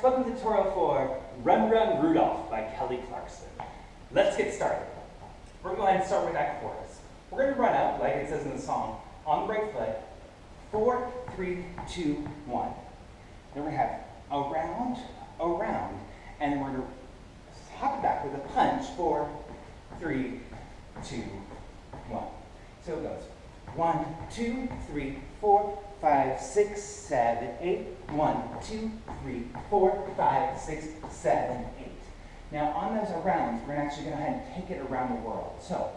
welcome to tutorial for Run Run Rudolph by Clarkson. Let's get started. We're going to go ahead and start with that chorus. We're going to run out, like it says in the song, on the right foot, 4, 3, 2, 1. Then we're going to have around, around, and then we're going to hop it back with a punch, 4, 3, 2, 1. So it goes 1, 2, 3, 4, 5, 6, 7, 8. 1, 2, 3, 4, 5, 6, 7, 8. Now on those arounds, we're actually going to go ahead and take it around the world. So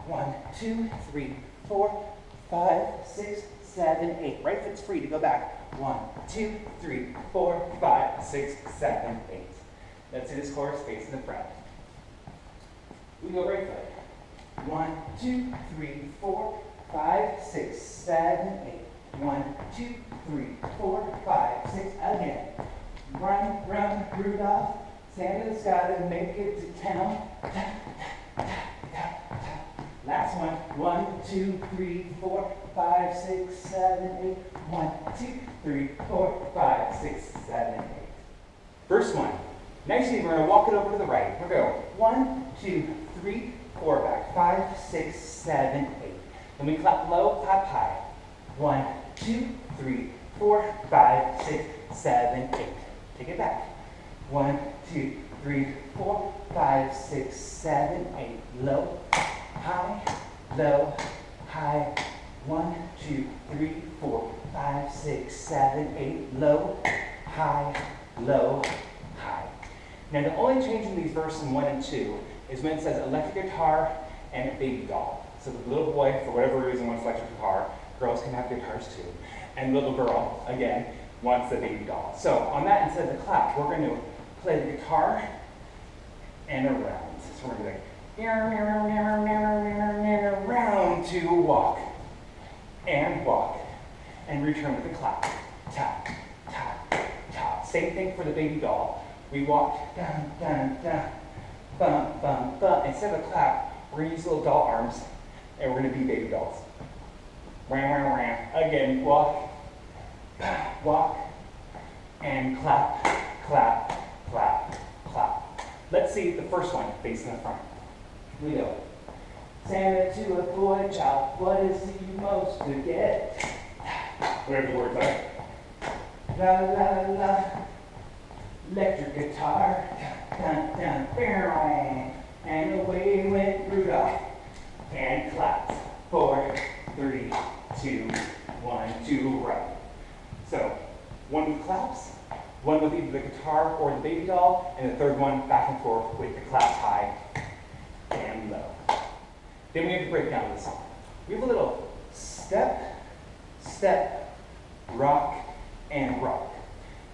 1, 2, 3, 4, 5, 6, 7, 8. Right foot's free to go back. 1, 2, 3, 4, 5, 6, 7, 8. Let's do this chorus facing the front. We go right foot. 1, 2, 3, 4, 5, 6, 7, 8. 1, 2, 3, 4, 5, 6. Again. Run, run, Rudolph. Santa's gotta make it to town. Last one. 1, 2, 3, 4, 5, 6, 7, 8. 1, 2, 3, 4, 5, 6, 7, 8. First one. Next thing, we're going to walk it over to the right. We're going to go 1, 2, 3, 4, back. 5, 6, 7, 8. Then we clap low, clap high. 1, 2, 3, 4, 5, 6, 7, 8. Take it back. 1, 2, 3, 4, 5, 6, 7, 8. Low, high, low, high. 1, 2, 3, 4, 5, 6, 7, 8. Low, high, low, high. Now the only change in these verses 1 and 2 is when it says electric guitar and a baby doll. So the little boy, for whatever reason, wants electric guitar. Girls can have guitars too. And little girl, again, wants the baby doll. So on that, instead of the clap, we're going to play the guitar and around. So we're going to go round to walk and return with the clap. Tap, tap, tap. Same thing for the baby doll. We walk down, down, down, bump, bump, bump. Instead of a clap, we're going to use little doll arms and we're going to be baby dolls. Ram, ram, ram. Again, walk, walk, and clap, clap, clap, clap. Let's see the first one facing the front. Here we go. Santa to a boy child, what is he most to get? Whatever the words are. La la la, electric guitar, dun dun dun, and away went Rudolph, and clapped. 4, 3, 2, 1, 2, right. So, one with claps, one with either the guitar or the baby doll, and the third one back and forth with the claps high and low. Then we have to break down the song. We have a little step, step, rock, and rock.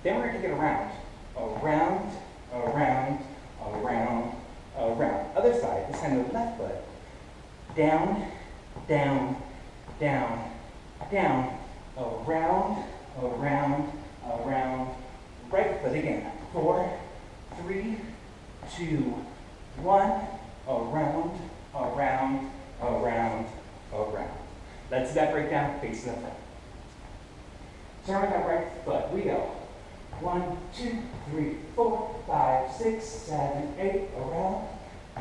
Then we're going to take it around. Around, around, around, around. Other side, this time the left foot. Down, down, down, down, around, around, around. Right foot again. 4, 3, 2, 1, around, around, around, around. Let's do that breakdown facing the front. Start with that right foot. We go. 1, 2, 3, 4, 5, 6, 7, 8. Around.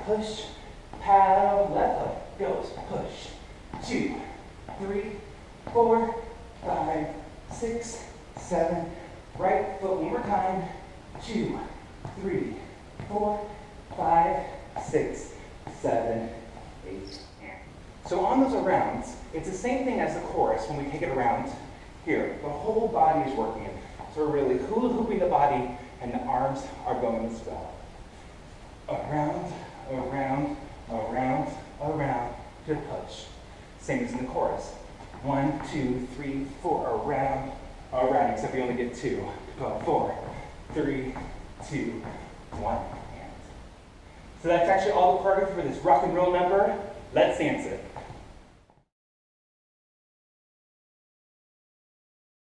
Push. Paddle. Left foot goes. Push. 2, 3, 4, 5, 6, 7. Right foot one more time. 2, 3, 4, 5, 6, 7, 8. So on those arounds, it's the same thing as the chorus when we take it around here. The whole body is working. So we're really hula hooping the body and the arms are going as well. Around, around, around, around to push. Same as in the chorus. 1, 2, 3, 4, around, around, except we only get 2. Go 4, 3, 2, 1. So that's actually all the choreography for this rock and roll number. Let's dance it.